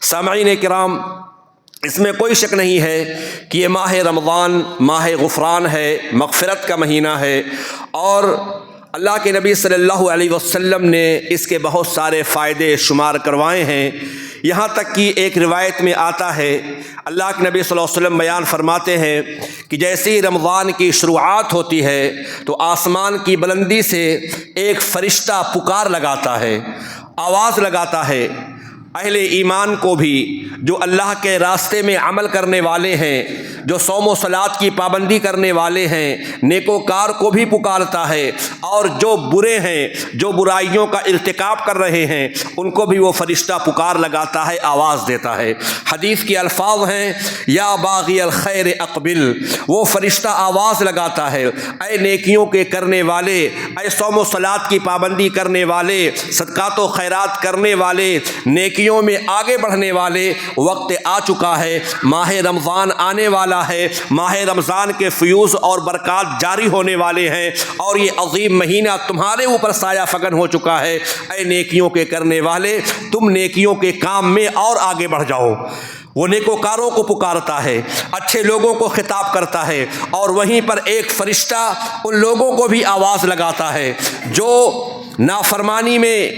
سامعین کرام، اس میں کوئی شک نہیں ہے کہ یہ ماہ رمضان ماہ غفران ہے، مغفرت کا مہینہ ہے، اور اللہ کے نبی صلی اللہ علیہ وسلم نے اس کے بہت سارے فائدے شمار کروائے ہیں۔ یہاں تک کہ ایک روایت میں آتا ہے، اللہ کے نبی صلی اللہ علیہ وسلم بیان فرماتے ہیں کہ جیسے ہی رمضان کی شروعات ہوتی ہے تو آسمان کی بلندی سے ایک فرشتہ پکار لگاتا ہے، آواز لگاتا ہے۔ اہل ایمان کو بھی، جو اللہ کے راستے میں عمل کرنے والے ہیں، جو صوم و صلات کی پابندی کرنے والے ہیں، نیکوکار کو بھی پکارتا ہے، اور جو برے ہیں، جو برائیوں کا ارتکاب کر رہے ہیں، ان کو بھی وہ فرشتہ پکار لگاتا ہے، آواز دیتا ہے۔ حدیث کے الفاظ ہیں، یا باغی الخیر اقبل، وہ فرشتہ آواز لگاتا ہے، اے نیکیوں کے کرنے والے، اے صوم و صلات کی پابندی کرنے والے، صدقات و خیرات کرنے والے، نیکیوں میں آگے بڑھنے والے، وقت آ چکا ہے، ماہ رمضان آنے والا ہے، ماہ رمضان کے فیوز اور برکات جاری ہونے والے ہیں، اور یہ عظیم مہینہ تمہارے اوپر سایہ فگن ہو چکا ہے۔ اے نیکیوں کے کرنے والے، تم نیکیوں کے کام میں اور آگے بڑھ جاؤ۔ وہ نیکوکاروں کو پکارتا ہے، اچھے لوگوں کو خطاب کرتا ہے، اور وہیں پر ایک فرشتہ ان لوگوں کو بھی آواز لگاتا ہے جو نافرمانی میں،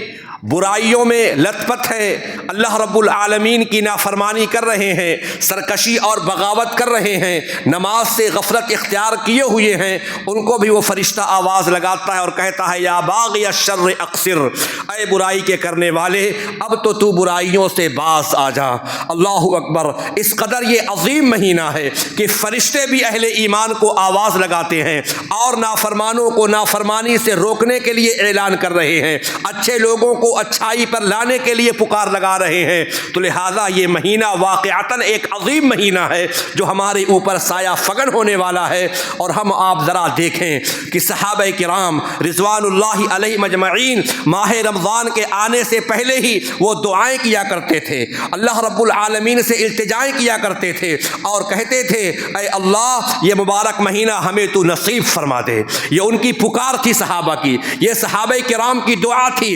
برائیوں میں لت پت ہے، اللہ رب العالمین کی نافرمانی کر رہے ہیں، سرکشی اور بغاوت کر رہے ہیں، نماز سے غفلت اختیار کیے ہوئے ہیں، ان کو بھی وہ فرشتہ آواز لگاتا ہے اور کہتا ہے، یا باغی الشر اقصر، اے برائی کے کرنے والے، اب تو برائیوں سے باز آ جا۔ اللہ اکبر! اس قدر یہ عظیم مہینہ ہے کہ فرشتے بھی اہل ایمان کو آواز لگاتے ہیں، اور نافرمانوں کو نافرمانی سے روکنے کے لیے اعلان کر رہے ہیں، اچھے لوگوں کو اچھائی پر لانے کے لیے پکار لگا رہے ہیں۔ تو لہذا یہ مہینہ واقعتاً ایک عظیم مہینہ ہے جو ہمارے اوپر سایہ فگن ہونے والا ہے۔ اور ہم آپ ذرا دیکھیں کہ صحابہ کرام رضوان اللہ علیہ مجمعین ماہ رمضان کے آنے سے پہلے ہی وہ دعائیں کیا کرتے تھے، اللہ رب العالمین سے التجائیں کیا کرتے تھے، اور کہتے تھے، اے اللہ یہ مبارک مہینہ ہمیں تو نصیب فرما دے۔ یہ ان کی پکار تھی صحابہ کی، یہ صحابہ کرام کی دعا تھی۔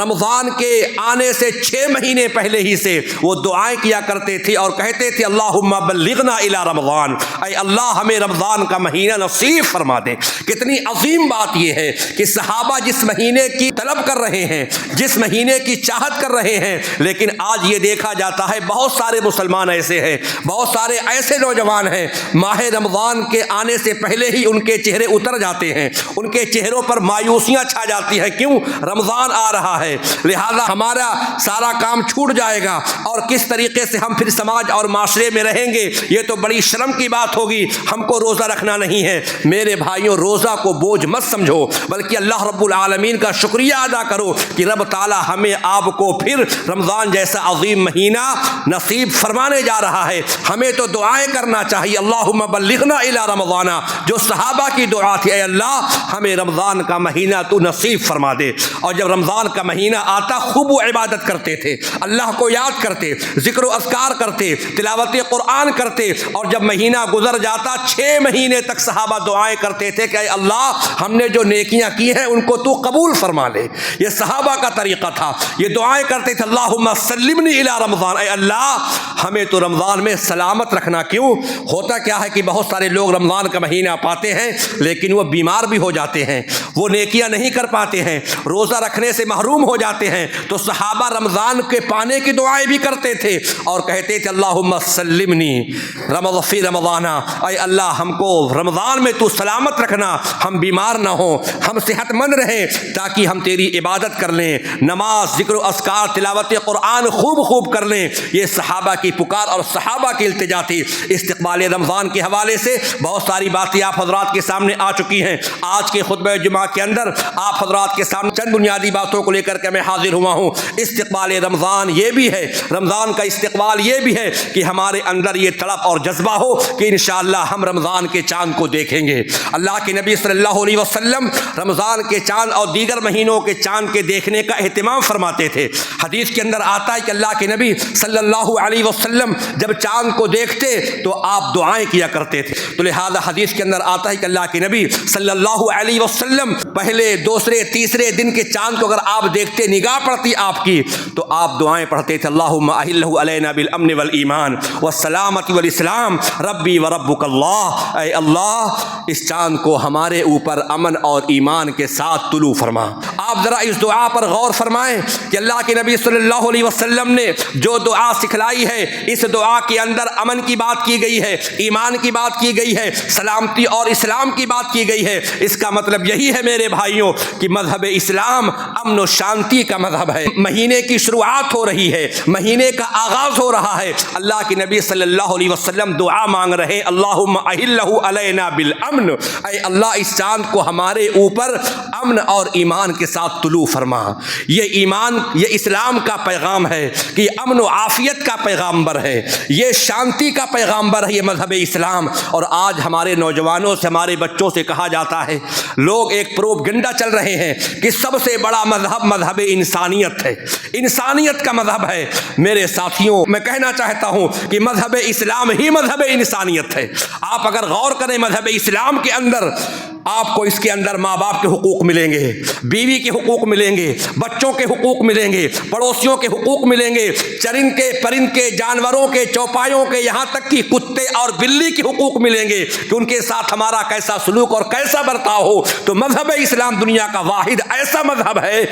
رمضان کے آنے سے 6 مہینے پہلے ہی سے وہ دعائیں کیا کرتے تھے اور کہتے تھے، اللہم بلغنا الی رمضان، اے اللہ ہمیں رمضان کا مہینہ نصیب فرما دے۔ کتنی عظیم بات یہ ہے کہ صحابہ جس مہینے کی طلب کر رہے ہیں، جس مہینے کی چاہت کر رہے ہیں، لیکن آج یہ دیکھا جاتا ہے بہت سارے مسلمان ایسے ہیں، بہت سارے ایسے نوجوان ہیں، ماہ رمضان کے آنے سے پہلے ہی ان کے چہرے اتر جاتے ہیں، ان کے چہروں پر مایوسیاں چھا جاتی ہیں۔ کیوں؟ رمضان آ رہا ہے، لہذا ہمارا سارا کام چھوٹ جائے گا، اور کس طریقے سے ہم پھر سماج اور معاشرے میں رہیں گے، یہ تو بڑی شرم کی بات ہوگی، ہم کو روزہ رکھنا نہیں ہے۔ میرے بھائیوں، روزہ کو بوجھ مت سمجھو، بلکہ اللہ رب العالمین کا شکریہ ادا کرو کہ رب تعالی ہمیں آپ کو پھر رمضان جیسا عظیم مہینہ نصیب فرمانے جا رہا ہے۔ ہمیں تو دعائیں کرنا چاہیے، اللہم بلغنا الی رمضان، جو صحابہ کی دعا تھی، اے اللہ ہمیں رمضان کا مہینہ تو نصیب فرما دے۔ اور جب رمضان کا مہینہ آتا خوب وہ عبادت کرتے تھے، اللہ کو یاد کرتے، ذکر و اذکار کرتے، تلاوت قرآن کرتے، اور جب مہینہ گزر جاتا 6 مہینے تک صحابہ دعائیں کرتے تھے کہ اے اللہ ہم نے جو نیکیاں کی ہیں ان کو تو قبول فرما لے۔ یہ صحابہ کا طریقہ تھا، یہ دعائیں کرتے تھے، اللہم سلمنی الی رمضان، اے اللہ ہمیں تو رمضان میں سلامت رکھنا۔ کیوں؟ ہوتا کیا ہے کہ بہت سارے لوگ رمضان کا مہینہ پاتے ہیں لیکن وہ بیمار بھی ہو جاتے ہیں، وہ نیکیاں نہیں کر پاتے ہیں، روزہ رکھنے سے محروم ہو جاتے ہیں۔ تو صحابہ رمضان کے پانے کی دعائیں بھی کرتے تھے اور کہتے تھے، اللہم سلمنی فی رمضان، اے اللہ ہم کو رمضان میں تو سلامت رکھنا، ہم بیمار نہ ہوں، ہم صحت مند رہیں، تاکہ ہم تیری عبادت کر لیں، نماز، ذکر و اذکار، تلاوت قرآن خوب کر لیں۔ یہ صحابہ کی پکار اور صحابہ کی التجا تھی۔ استقبال رمضان کے حوالے سے بہت ساری باتیں آپ حضرات کے سامنے آ چکی ہیں۔ آج کے خطبہ جمعہ کے اندر آپ حضرات کے سامنے چند بنیادی باتوں کو لے کر کے میں حاضر ہوا ہوں۔ استقبال رمضان یہ بھی ہے، رمضان کا استقبال یہ بھی ہے کہ ہمارے اندر یہ تڑپ اور جذبہ ہو کہ انشاءاللہ ہم رمضان کے چاند کو دیکھیں گے۔ اللہ کے نبی صلی اللہ علیہ وسلم رمضان کے چاند اور دیگر مہینوں کے چاند کے دیکھنے کا اہتمام فرماتے تھے۔ حدیث کے اندر آتا ہے کہ اللہ کے نبی صلی اللہ علیہ وسلم جب چاند کو دیکھتے تو آپ دعائیں کیا کرتے تھے۔ تو لہذا حدیث کے اندر آتا ہے کہ اللہ کے نبی صلی اللہ علیہ وسلم پہلے، دوسرے، تیسرے دن کے چاند کو اگر آپ دیکھتے دیکھتے, نگاہ پڑتی آپ کی, تو آپ دعائیں پڑھتے تھے, اللہم احلہ علینا بالامن والایمان والسلامۃ والاسلام ربی وربک اللہ, اے اللہ اس چاند کو ہمارے اوپر امن اور ایمان کے ساتھ طلوع فرما. آپ ذرا اس دعا پر غور فرمائیں کہ اللہ کے نبی صلی اللہ علیہ وسلم نے جو دعا سکھلائی ہے, اس دعا کے اندر امن کی بات کی گئی ہے, ایمان کی بات کی گئی ہے, سلامتی اور اسلام کی بات کی گئی ہے. اس کا مطلب یہی ہے میرے بھائیوں کہ مذہب اسلام امن و شانتی کا مذہب ہے. مہینے کی شروعات ہو رہی ہے, مہینے کا آغاز ہو رہا ہے, اللہ کے نبی صلی اللہ علیہ وسلم دعا مانگ رہے, اللہم احلہ علینا بالامن, اے اللہ اس چاند کو ہمارے اوپر امن اور ایمان کے ساتھ طلوع فرما. یہ ایمان, یہ اسلام کا پیغام ہے کہ یہ امن و عافیت کا پیغامبر ہے, یہ شانتی کا پیغامبر ہے یہ مذہب اسلام. اور آج ہمارے نوجوانوں سے, ہمارے بچوں سے کہا جاتا ہے, لوگ ایک پروپگنڈا چل رہے ہیں کہ سب سے بڑا مذہب مذہب انسانیت ہے, انسانیت کا مذہب ہے. میرے ساتھیوں, میں کہنا چاہتا ہوں کہ مذہب اسلام ہی مذہب انسانیت ہے. آپ اگر غور کریں مذہب اسلام کے اندر, آپ کو اس کے اندر ماں باپ کے حقوق ملیں گے, بیوی کے حقوق ملیں گے, بچوں کے حقوق ملیں گے, پڑوسیوں کے حقوق ملیں گے, چرند کے, پرند کے, جانوروں کے, چوپایوں کے, یہاں تک کہ کتے اور بلی کے حقوق ملیں گے کہ ان کے ساتھ ہمارا کیسا سلوک اور کیسا برتاؤ ہو. تو مذہب اسلام دنیا کا واحد ایسا مذہب ہے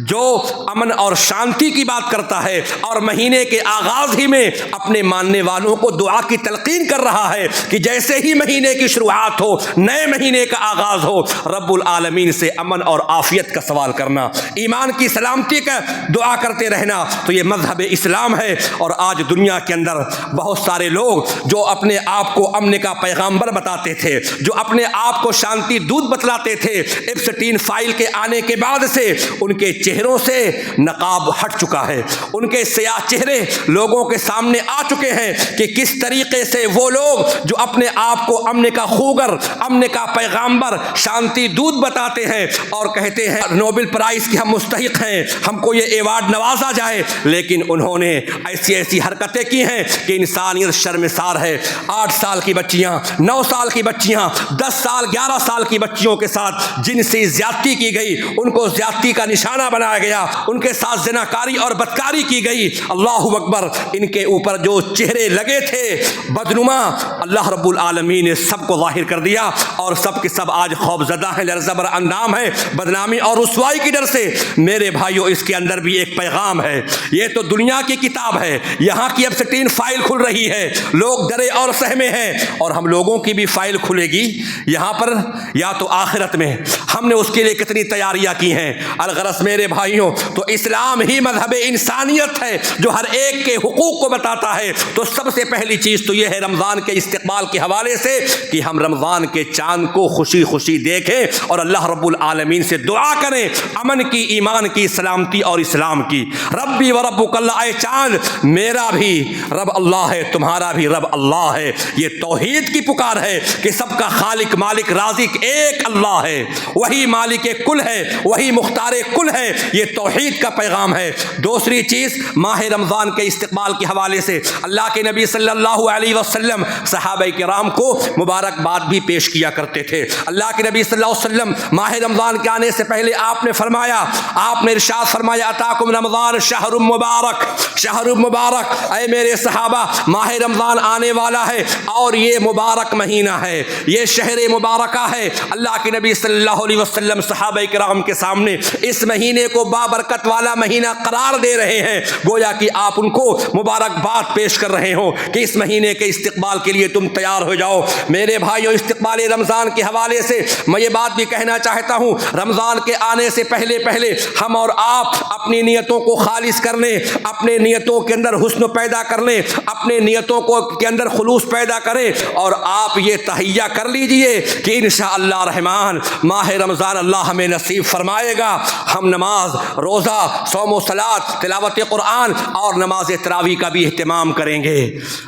جو امن اور شانتی کی بات کرتا ہے, اور مہینے کے آغاز ہی میں اپنے ماننے والوں کو دعا کی تلقین کر رہا ہے کہ جیسے ہی مہینے کی شروعات ہو, نئے مہینے کا آغاز ہو, رب العالمین سے امن اور عافیت کا سوال کرنا, ایمان کی سلامتی کا دعا کرتے رہنا. تو یہ مذہب اسلام ہے. اور آج دنیا کے اندر بہت سارے لوگ جو اپنے آپ کو امن کا پیغامبر بتاتے تھے, جو اپنے آپ کو شانتی دودھ بتلاتے تھے, ایپسٹین فائل کے آنے کے بعد سے ان کے چہروں سے نقاب ہٹ چکا ہے, ان کے سیاہ چہرے لوگوں کے سامنے آ چکے ہیں کہ کس طریقے سے وہ لوگ جو اپنے آپ کو امن کا خوگر, امن کا پیغامبر, شانتی دودھ بتاتے ہیں اور کہتے ہیں نوبل پرائز کے ہم مستحق ہیں, ہم کو یہ ایوارڈ نوازا جائے, لیکن انہوں نے ایسی ایسی حرکتیں کی ہیں کہ انسانیت شرمسار ہے. 8 سال کی بچیاں, 9 سال کی بچیاں, 10 سال 11 سال کی بچیوں کے ساتھ جنسی زیادتی کی گئی, ان کو زیادتی کا نشانہ بنایا گیا, ان کے ساتھ زناکاری اور بدکاری کی گئی. اللہ اکبر, ان کے اوپر جو چہرے لگے تھے بدنما, اللہ رب العالمین نے سب کو ظاہر کر دیا, اور سب کے سب آج خوفزدہ ہیں, لرزبر اندام ہیں بدنامی اور رسوائی کی ڈر سے. میرے بھائیوں, اس کے اندر بھی ایک پیغام ہے. یہ تو دنیا کی کتاب ہے, یہاں کی ایپسٹین فائل کھل رہی ہے, لوگ ڈرے اور سہمے ہیں, اور ہم لوگوں کی بھی فائل کھلے گی یہاں پر یا تو آخرت میں. ہم نے اس کے لیے کتنی تیاریاں کی ہیں. الغرض میرے بھائیوں, تو اسلام ہی مذہب انسانیت ہے جو ہر ایک کے حقوق کو بتاتا ہے. تو سب سے پہلی چیز تو یہ ہے رمضان کے استقبال کے حوالے سے کہ ہم رمضان کے چاند کو خوشی خوشی دیکھیں اور اللہ رب العالمین سے دعا کریں امن کی, ایمان کی, سلامتی اور اسلام کی. ربی و ربک اللہ, اے چاند میرا بھی رب اللہ ہے, تمہارا بھی رب اللہ ہے. یہ توحید کی پکار ہے کہ سب کا خالق, مالک, رازق ایک اللہ ہے, وہی مالک کل ہے, وہی مختار کل ہے. یہ توحید کا پیغام ہے. دوسری چیز, ماہ رمضان کے استقبال کے حوالے سے اللہ کے نبی صلی اللہ علیہ وسلم صحابہ کرام کو مبارکباد بھی پیش کیا کرتے تھے. اللہ کے نبی صلی اللہ علیہ وسلم ماہ رمضان کے آنے سے پہلے آپ نے فرمایا, آپ نے ارشاد فرمایا, اتاکم رمضان شہر مبارک, شہر مبارک, اے میرے صحابہ ماہ رمضان آنے والا ہے اور یہ مبارک مہینہ ہے, یہ شہر مبارکہ ہے. اللہ کے نبی صلی اللہ علیہ وسلم صحابہ کرام کے سامنے اس مہینے کو بابرکت والا مہینہ قرار دے رہے ہیں, گویا کہ آپ ان کو مبارکباد پیش کر رہے ہوں کہ اس مہینے کے استقبال کے لیے تم تیار ہو جاؤ. میرے بھائیوں, استقبال رمضان کے حوالے سے میں یہ بات بھی کہنا چاہتا ہوں, رمضان کے آنے سے پہلے پہلے ہم اور آپ اپنی نیتوں کو خالص کر لیں, اپنے نیتوں کے اندر حسن پیدا کر لیں, اپنے نیتوں کو کے اندر خلوص پیدا کریں, اور آپ یہ تہیہ کر لیجئے کہ انشاءاللہ الرحمن ماہ رمضان اللہ ہمیں نصیب فرمائے گا. ہم نماز, روزہ, صوم و صلاۃ, تلاوت قرآن اور نماز تراویح کا بھی اہتمام کریں گے.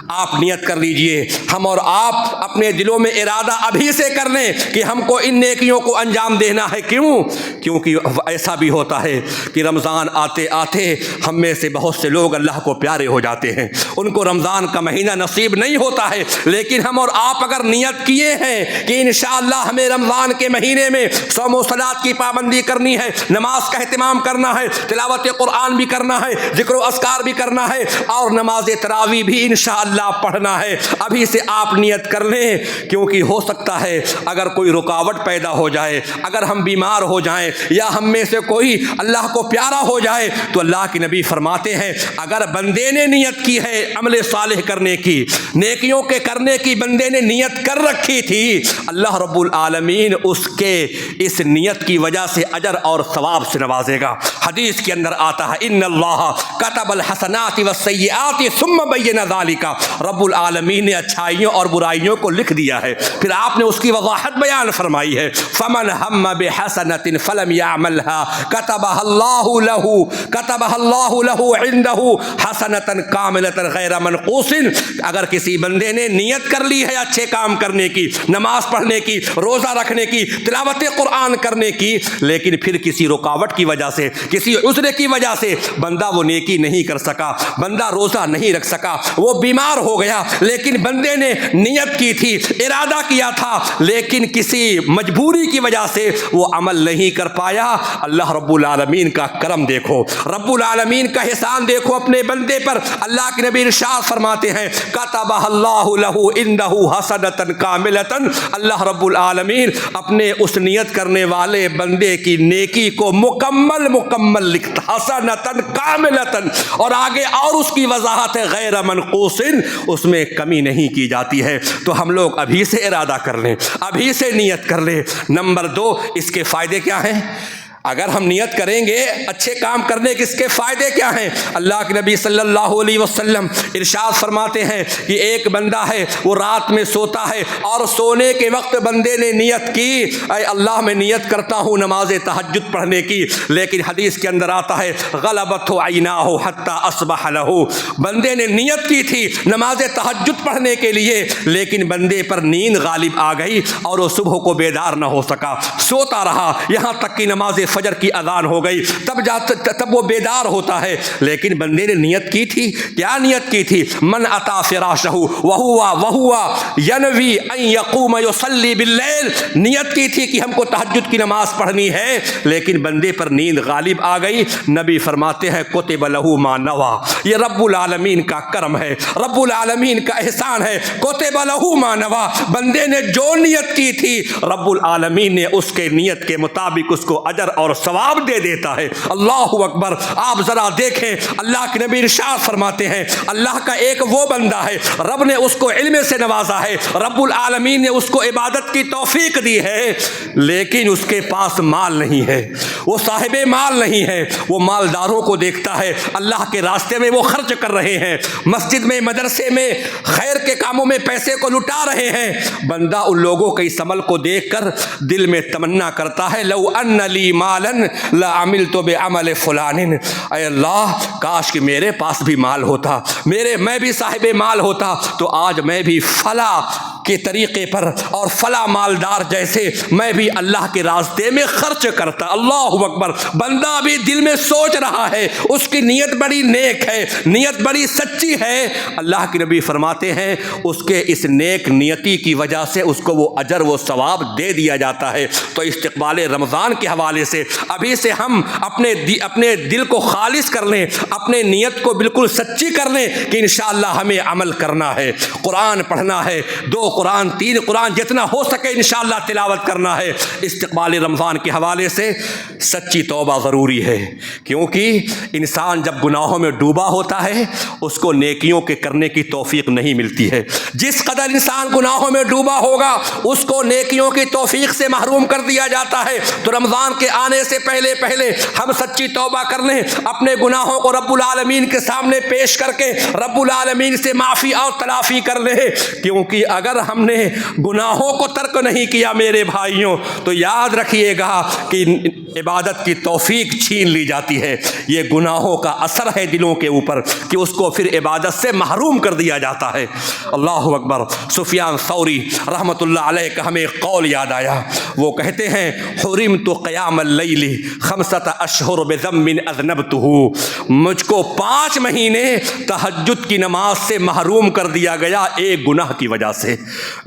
آپ نیت کر لیجئے, ہم اور آپ اپنے دلوں میں ارادہ ابھی سے کر لیں کہ ہم کو ان نیکیوں کو انجام دینا ہے۔ کیوں؟ کیونکہ ایسا بھی ہوتا ہے کہ رمضان آتے آتے ہم میں سے بہت سے لوگ اللہ کو پیارے ہو جاتے ہیں، ان کو رمضان کا مہینہ نصیب نہیں ہوتا ہے، لیکن ہم اور آپ اگر نیت کیے ہیں کہ انشاءاللہ ہمیں رمضان کے مہینے میں صوم و صلاۃ کی پابندی کرنی ہے، نماز کا اہتمام کرنا ہے، تلاوت قرآن بھی کرنا ہے، ذکر و اذکار بھی کرنا ہے، اور نماز تراویح بھی انشاءاللہ پڑھنا ہے، ابھی سے آپ نیت کر لیں، کیونکہ ہو سکتا ہے اگر کوئی رکاوٹ پیدا ہو جائے، اگر ہم بیمار ہو جائیں یا ہم میں سے کوئی اللہ کو پیارا ہو جائے، تو اللہ کے نبی فرماتے ہیں اگر بندے نے نیت کی ہے عمل صالح کرنے کی، نیکیوں کے کرنے کی بندے نے نیت کر رکھی تھی، اللہ رب العالمین اس کے اس نیت کی وجہ سے اجر اور ثواب سے نوازے گا۔ حدیث کے اندر آتا ہے ان اللہ کتب الحسنات والسیئات ثم بین ذلک، رب العالمین نے اچھائیوں اور برائیوں کو لکھ دیا ہے، پھر آپ نے اس کی وضاحت بیان فرمائی ہے، فمن ہم بحسنۃ فلم یعملها كتبها اللہ له عنده حسنۃ کاملۃ غیر منقوص۔ اگر کسی بندے نے نیت کر لی ہے اچھے کام کرنے کی، نماز پڑھنے کی، روزہ رکھنے کی، تلاوت قرآن کرنے کی، لیکن پھر کسی رکاوٹ کی وجہ سے، کسی عذر کی وجہ سے بندہ وہ نیکی نہیں کر سکا، بندہ روزہ نہیں رکھ سکا، وہ بیمار ہو گیا، لیکن بندے نے نیت کی تھی، ارادہ کیا تھا، لیکن کسی مجبوری کی وجہ سے وہ عمل نہیں کر پایا، اللہ رب العالمین کا کرم دیکھو، رب العالمین کا احسان دیکھو اپنے بندے پر۔ اللہ کے نبی ارشاد فرماتے ہیں کتبہ اللہ لہ عنہ حسنۃ کاملۃ، اللہ رب العالمین اپنے اس نیت کرنے والے بندے کی نیکی کو مکمل لکھتا، حسنۃ کاملۃ، اور آگے اور اس کی وضاحت ہے غیر منقوص، اس میں کمی نہیں کی جاتی ہے۔ تو ہم لوگ ابھی سے ارادہ کر لیں، ابھی سے نیت کر لیں۔ نمبر 2، اس کے فائدے کیا ہیں؟ اگر ہم نیت کریں گے اچھے کام کرنے کے، اس کے فائدے کیا ہیں؟ اللہ کے نبی صلی اللہ علیہ وسلم ارشاد فرماتے ہیں کہ ایک بندہ ہے وہ رات میں سوتا ہے اور سونے کے وقت بندے نے نیت کی، اے اللہ میں نیت کرتا ہوں نماز تہجد پڑھنے کی، لیکن حدیث کے اندر آتا ہے غلبت عیناہ حتی اصبح لہ، بندے نے نیت کی تھی نماز تہجد پڑھنے کے لیے، لیکن بندے پر نیند غالب آ گئی اور وہ صبح کو بیدار نہ ہو سکا، سوتا رہا یہاں تک کہ نماز فجر کی اذان ہو گئی، تب وہ بیدار ہوتا ہے، لیکن بندے نے نیت کی تھی، کیا نیت کی تھی؟ من اتا فراشہ وہو ینوی ان یقوم یصلی باللیل، نیت کی تھی کہ ہم کو تہجد کی نماز پڑھنی ہے، لیکن بندے پر نیند غالب آ گئی، نبی فرماتے ہیں کتب لہ ما نوی، یہ رب العالمین کا کرم ہے، رب العالمین کا احسان ہے، کتب لہ ما نوی، بندے نے جو نیت کی تھی رب العالمین نے اس کے نیت کے مطابق اس کو اجر اور ثواب دے دیتا ہے۔ اللہ اکبر! آپ ذرا دیکھیں، اللہ کے نبی ارشاد فرماتے ہیں اللہ کا ایک وہ بندہ ہے رب نے اس کو علم سے نوازا ہے، رب العالمین نے اس کو عبادت کی توفیق دی ہے، لیکن اس کے پاس مال نہیں ہے، وہ صاحب مال نہیں ہے، وہ مالداروں کو دیکھتا ہے اللہ کے راستے میں وہ خرچ کر رہے ہیں، مسجد میں، مدرسے میں، خیر کے کاموں میں پیسے کو لٹا رہے ہیں، بندہ ان لوگوں کے اس عمل کو دیکھ کر دل میں تمنا کرتا ہے لو ان لی مالا لعملت بعمل فلان، اے اللہ کاش کہ میرے پاس بھی مال ہوتا، میں بھی صاحب مال ہوتا تو آج میں بھی فلاں کے طریقے پر اور فلاں مالدار جیسے میں بھی اللہ کے راستے میں خرچ کرتا۔ اللہ اکبر! بندہ بھی دل میں سوچ رہا ہے، اس کی نیت بڑی نیک ہے، نیت بڑی سچی ہے، اللہ کے نبی فرماتے ہیں اس کے اس نیک نیتی کی وجہ سے اس کو وہ اجر و ثواب دے دیا جاتا ہے۔ تو استقبال رمضان کے حوالے سے ابھی سے ہم اپنے دل کو خالص کر لیں، اپنے نیت کو بالکل سچی کر لیں کہ انشاءاللہ ہمیں عمل کرنا ہے، قرآن پڑھنا ہے، 2 قرآن 3 قرآن جتنا ہو سکے انشاءاللہ تلاوت کرنا ہے۔ استقبال رمضان کے حوالے سے سچی توبہ ضروری ہے، کیونکہ انسان جب گناہوں میں ڈوبا ہوتا ہے اس کو نیکیوں کے کرنے کی توفیق نہیں ملتی ہے، جس قدر انسان گناہوں میں ڈوبا ہوگا اس کو نیکیوں کی توفیق سے محروم کر دیا جاتا ہے۔ تو رمضان کے آنے سے پہلے ہم سچی توبہ کر لیں، اپنے گناہوں کو رب العالمین کے سامنے پیش کر کے رب العالمین سے معافی اور تلافی کر لیں، کیونکہ اگر ہم نے گناہوں کو ترک نہیں کیا میرے بھائیوں تو یاد رکھیے گا کہ عبادت کی توفیق چھین لی جاتی ہے۔ یہ گناہوں کا اثر ہے دلوں کے اوپر کہ اس کو پھر عبادت سے محروم کر دیا جاتا ہے۔ اللہ اکبر۔ سفیان ثوری رحمۃ اللہ علیہ کا ہمیں ایک قول یاد آیا، وہ کہتے ہیں حرمت قیام اللیل 5 اشہر بذنب اذنبتہ، مجھ کو 5 مہینے تہجد کی نماز سے محروم کر دیا گیا ایک گناہ کی وجہ سے۔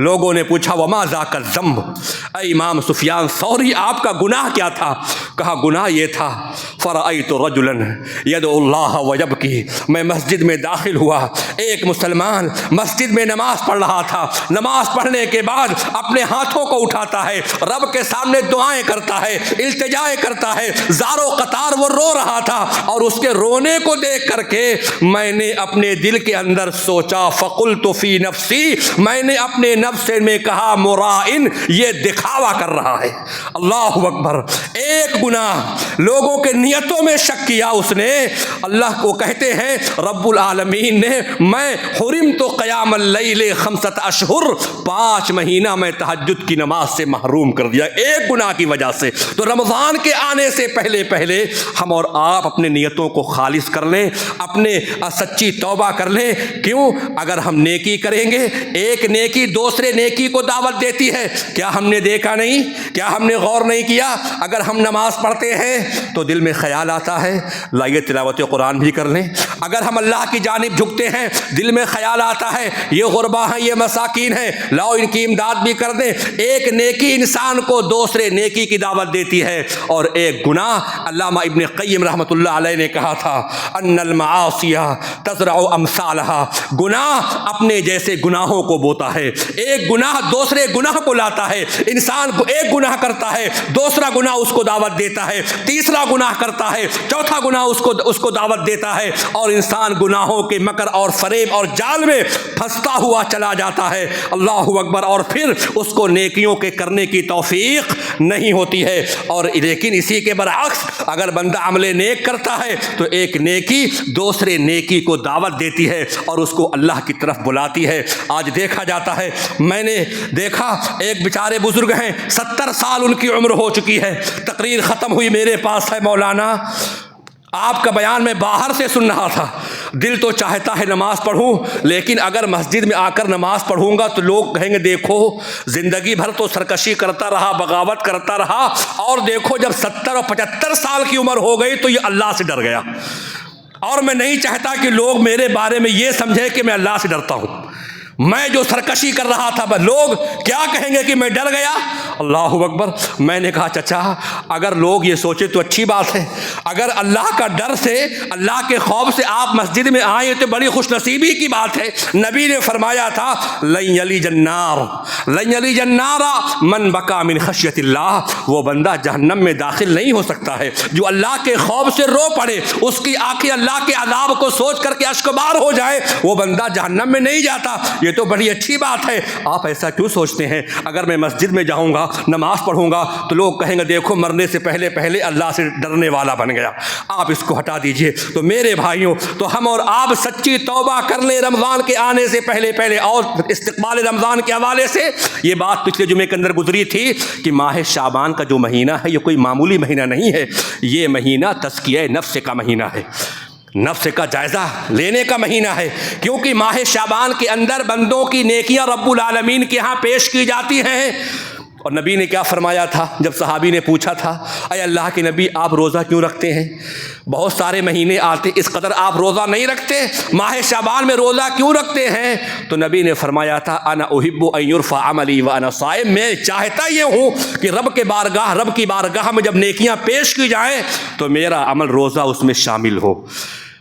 لوگوں نے پوچھا وما ذاک الذنب، اے امام سفیان ثوری آپ کا گناہ کیا تھا؟ کہا گناہ یہ تھا فرأیت رجلا یدعو اللہ ویبکی، میں مسجد میں داخل ہوا، ایک مسلمان مسجد میں نماز پڑھ رہا تھا، نماز پڑھنے کے بعد اپنے ہاتھوں کو اٹھاتا ہے، رب کے سامنے دعائیں کرتا ہے، التجائیں کرتا ہے، زار و قطار وہ رو رہا تھا، اور اس کے رونے کو دیکھ کر کے میں نے اپنے دل کے اندر سوچا فقلت فی نفسی، میں نے اپنے نفس میں کہا مرائن، یہ دکھاوا کر رہا ہے۔ اللہ اکبر۔ ایک گناہ لوگوں کے نیتوں میں شک کیا اس نے، اللہ کو کہتے ہیں رب العالمین نے میں حرمت قیام اللیل 5 اشہر، 5 مہینہ میں تہجد کی نماز سے محروم کر دیا ایک گناہ کی وجہ سے۔ تو رمضان کے آنے سے پہلے پہلے ہم اور آپ اپنے نیتوں کو خالص کر لیں، اپنے سچی توبہ کر لیں۔ کیوں؟ اگر ہم نیکی کریں گے، ایک نیکی دوسرے نیکی کو دعوت دیتی ہے۔ کیا ہم نے دیکھا نہیں؟ کیا ہم نے غور نہیں کیا؟ اگر ہم نماز پڑھتے ہیں تو دل میں خیال آتا ہے لائیے تلاوت قرآن بھی کر لیں۔ اگر ہم اللہ کی جانب جھکتے ہیں دل میں خیال آتا ہے یہ غربا ہیں، یہ مساکین ہیں، لاؤ ان کی امداد بھی کر دیں۔ ایک نیکی انسان کو دوسرے نیکی کی دعوت دیتی ہے، اور ایک گناہ، علامہ ابن قیم رحمۃ اللہ علیہ نے کہا تھا ان المعاصی تزرع امثالها، گناہ اپنے جیسے گناہوں کو بوتا ہے، ایک گناہ دوسرے گناہ کو لاتا ہے۔ انسان کو ایک گناہ کرتا ہے، دوسرا گناہ اس کو دعوت دیتا ہے، تیسرا گناہ کرتا ہے، چوتھا گناہ اس کو دعوت دیتا ہے، اور انسان گناہوں کے مکر اور فریب اور جال میں پھنستا ہوا چلا جاتا ہے۔ اللہ اکبر۔ اور پھر اس کو نیکیوں کے کرنے کی توفیق نہیں ہوتی ہے۔ اور لیکن اسی کے برعکس اگر بندہ عمل نیک کرتا ہے تو ایک نیکی دوسرے نیکی کو دعوت دیتی ہے اور اس کو اللہ کی طرف بلاتی ہے۔ آج دیکھا جاتا ہے، میں نے دیکھا ایک بیچارے بزرگ ہیں، 70 سال ان کی عمر ہو چکی ہے، تقریر ختم ہوئی، میرے پاس ہے مولانا آپ کا بیان میں باہر سے سن رہا تھا، دل تو چاہتا ہے نماز پڑھوں، لیکن اگر مسجد میں آ کر نماز پڑھوں گا تو لوگ کہیں گے دیکھو زندگی بھر تو سرکشی کرتا رہا، بغاوت کرتا رہا، اور دیکھو جب 70 اور 75 سال کی عمر ہو گئی تو یہ اللہ سے ڈر گیا۔ اور میں نہیں چاہتا کہ لوگ میرے بارے میں یہ سمجھے کہ میں اللہ سے ڈرتا ہوں، میں جو سرکشی کر رہا تھا لوگ کیا کہیں گے کہ میں ڈر گیا۔ اللہ اکبر۔ میں نے کہا چچا اگر لوگ یہ سوچے تو اچھی بات ہے، اگر اللہ کا ڈر سے، اللہ کے خوف سے آپ مسجد میں آئے تو بڑی خوش نصیبی کی بات ہے۔ نبی نے فرمایا تھا لن یلج النار من بکا من خشیت اللہ، وہ بندہ جہنم میں داخل نہیں ہو سکتا ہے جو اللہ کے خوف سے رو پڑے، اس کی آنکھیں اللہ کے عذاب کو سوچ کر کے اشکبار ہو جائے، وہ بندہ جہنم میں نہیں جاتا۔ یہ تو بڑی اچھی بات ہے۔ آپ ایسا کیوں سوچتے ہیں؟ اگر میں مسجد میں جاؤں گا، نماز پڑھوں گا تو لوگ کہیں گے دیکھو مرنے سے پہلے پہلے اللہ سے ڈرنے والا بن گیا۔ آپ اس کو ہٹا دیجئے۔ تو میرے بھائیوں، تو ہم اور آپ سچی توبہ کر لیں رمضان کے آنے سے پہلے پہلے، اور استقبال رمضان کے حوالے سے یہ بات پچھلے جمعے کے اندر گزری تھی کہ ماہ شعبان کا جو مہینہ ہے یہ کوئی معمولی مہینہ نہیں ہے، یہ مہینہ تزکیہ نفس کا مہینہ ہے، نفس کا جائزہ لینے کا مہینہ ہے، کیونکہ ماہ شعبان کے اندر بندوں کی نیکیاں رب العالمین کے ہاں پیش کی جاتی ہیں۔ اور نبی نے کیا فرمایا تھا جب صحابی نے پوچھا تھا اے اللہ کے نبی آپ روزہ کیوں رکھتے ہیں؟ بہت سارے مہینے آتے اس قدر آپ روزہ نہیں رکھتے، ماہ شعبان میں روزہ کیوں رکھتے ہیں؟ تو نبی نے فرمایا تھا انا احب ان یرفع عملی وانا صائم، میں چاہتا یہ ہوں کہ رب کی بارگاہ میں جب نیکیاں پیش کی جائیں تو میرا عمل روزہ اس میں شامل ہو۔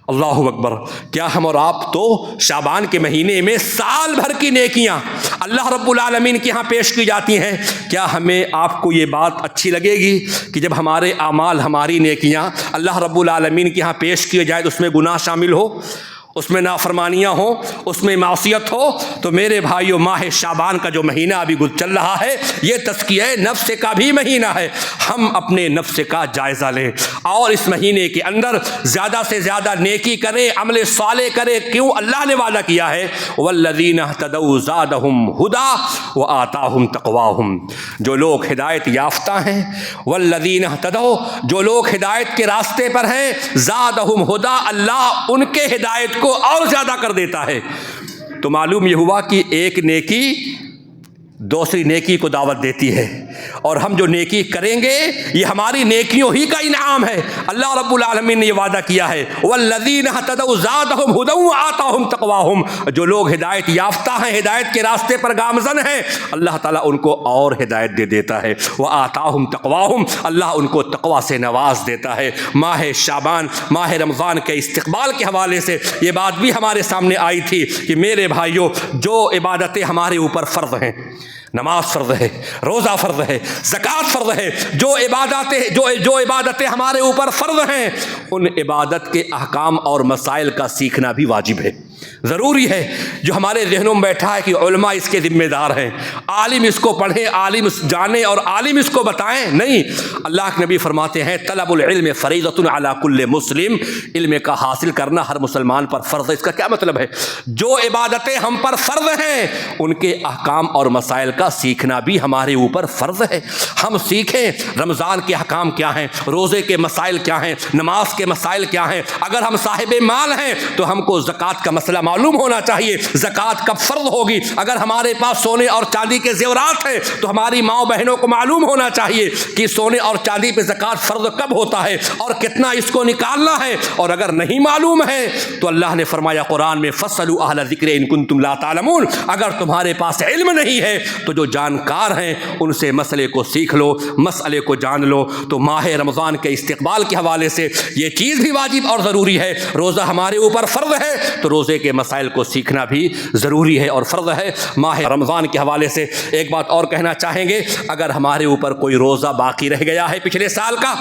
اللہ اکبر۔ کیا ہم اور آپ تو شعبان کے مہینے میں سال بھر کی نیکیاں اللہ رب العالمین کے ہاں پیش کی جاتی ہیں؟ کیا ہمیں آپ کو یہ بات اچھی لگے گی کہ جب ہمارے اعمال، ہماری نیکیاں اللہ رب العالمین کے ہاں پیش کیے جائے تو اس میں گناہ شامل ہو؟ اس میں نافرمانیاں ہوں، اس میں معصیت ہو، تو میرے بھائیو ماہ شعبان کا جو مہینہ ابھی چل رہا ہے یہ تزکیہ نفس کا بھی مہینہ ہے۔ ہم اپنے نفس کا جائزہ لیں اور اس مہینے کے اندر زیادہ سے زیادہ نیکی کریں، عمل صالح کریں۔ کیوں؟ اللہ نے وعدہ کیا ہے والذین اہتدوا زادہم ہدی وآتاہم تقواہم، جو لوگ ہدایت یافتہ ہیں، والذین اہتدوا، جو لوگ ہدایت کے راستے پر ہیں، زادہم ہدی، اللہ ان کے ہدایت کو اور زیادہ کر دیتا ہے۔ تو معلوم یہ ہوا کہ ایک نیکی دوسری نیکی کو دعوت دیتی ہے، اور ہم جو نیکی کریں گے یہ ہماری نیکیوں ہی کا انعام ہے۔ اللہ رب العالمین نے یہ وعدہ کیا ہے والذین اہتدوا زادہم ہدی وآتاہم تقواہم، جو لوگ ہدایت یافتہ ہیں، ہدایت کے راستے پر گامزن ہیں، اللہ تعالیٰ ان کو اور ہدایت دے دیتا ہے۔ وآتاہم تقواہم، اللہ ان کو تقوی سے نواز دیتا ہے۔ ماہ شعبان، ماہ رمضان کے استقبال کے حوالے سے یہ بات بھی ہمارے سامنے آئی تھی کہ میرے بھائیوں، جو عبادتیں ہمارے اوپر فرض ہیں، نماز فرض ہے، روزہ فرض ہے، زکوٰۃ فرض ہے، جو عبادتیں ہمارے اوپر فرض ہیں، ان عبادت کے احکام اور مسائل کا سیکھنا بھی واجب ہے، ضروری ہے۔ جو ہمارے ذہنوں میں بیٹھا ہے کہ علماء اس کے ذمہ دار ہیں، عالم اس کو پڑھیں، عالم جانیں اور عالم اس کو بتائیں، نہیں۔ اللہ کے نبی فرماتے ہیں طلب العلم فریضۃ علی کل مسلم، علم کا حاصل کرنا ہر مسلمان پر فرض ہے۔ اس کا کیا مطلب ہے؟ جو عبادتیں ہم پر فرض ہیں ان کے احکام اور مسائل کا سیکھنا بھی ہمارے اوپر فرض ہے۔ ہم سیکھیں رمضان کے احکام کیا ہیں، روزے کے مسائل کیا ہیں، نماز کے مسائل کیا ہیں۔ اگر ہم صاحب مال ہیں تو ہم کو زکوٰۃ کا مسئلہ معلوم ہونا چاہیے، زکوٰۃ کب فرض ہوگی۔ اگر ہمارے پاس سونے اور چاندی کے زیورات ہیں تو ہماری ماؤں بہنوں کو معلوم ہونا چاہیے کہ سونے اور چاندی پہ زکوٰۃ فرض کب ہوتا ہے اور کتنا اس کو نکالنا ہے۔ اور اگر نہیں معلوم ہے تو اللہ نے فرمایا قرآن میں فاسألوا اہل الذکر ان کنتم لا تعلمون، اگر تمہارے پاس علم نہیں ہے تو جو جانکار ہیں ان سے مسئلے کو سیکھ لو، مسئلے کو جان لو۔ تو ماہ رمضان کے استقبال کے حوالے سے یہ چیز بھی واجب اور ضروری ہے۔ روزہ ہمارے اوپر فرض ہے تو روزے کے مسائل کو سیکھنا بھی ضروری ہے اور فرض ہے۔ ماہ رمضان کے حوالے سے ایک بات اور کہنا چاہیں گے، اگر ہمارے اوپر کوئی روزہ باقی رہ گیا ہے پچھلے سال کا،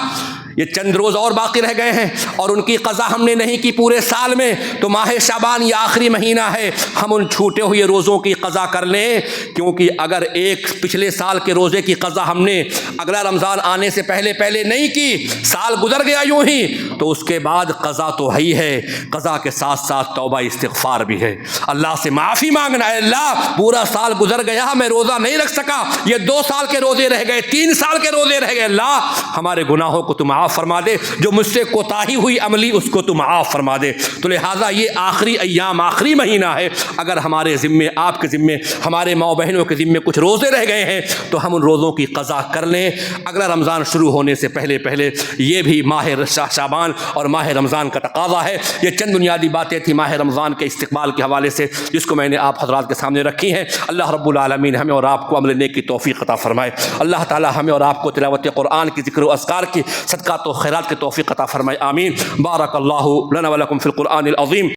یہ چند روز اور باقی رہ گئے ہیں اور ان کی قضا ہم نے نہیں کی پورے سال میں، تو ماہ شعبان یہ آخری مہینہ ہے، ہم ان چھوٹے ہوئے روزوں کی قضا کر لیں، کیونکہ اگر ایک پچھلے سال کے روزے کی قضا ہم نے اگلا رمضان آنے سے پہلے نہیں کی، سال گزر گیا یوں ہی، تو اس کے بعد قضا تو ہے ہی ہے، قضا کے ساتھ ساتھ توبہ استغفار بھی ہے، اللہ سے معافی مانگنا ہے۔ اللہ پورا سال گزر گیا، میں روزہ نہیں رکھ سکا، یہ 2 سال کے روزے رہ گئے، 3 سال کے روزے رہ گئے، اللہ ہمارے گناہوں کو تو معاف فرما دے، جو مجھ سے کوتاہی ہوئی عملی اس کو تو معاف فرما دے۔ تو لہٰذا یہ آخری ایام، آخری مہینہ ہے، اگر ہمارے ذمے، آپ کے ذمے، ہمارے ماؤں بہنوں کے ذمے کچھ روزے رہ گئے ہیں تو ہم ان روزوں کی قضا کر لیں اگلا رمضان شروع ہونے سے پہلے۔ یہ بھی ماہ شعبان اور ماہ رمضان کا تقاضا ہے۔ یہ چند بنیادی باتیں تھیں ماہ رمضان کے استقبال کے حوالے سے جس کو میں نے آپ حضرات کے سامنے رکھی ہیں۔ اللہ رب العالمین ہمیں اور آپ کو عمل نیک کی توفیق عطا فرمائے۔ اللہ تعالی ہمیں اور آپ کو تلاوت قرآن کی، ذکر و اذکار کی، صدقات و خیرات کی توفیق عطا فرمائے، آمین۔ بارک اللہ لنا ولکم فی القرآن العظیم۔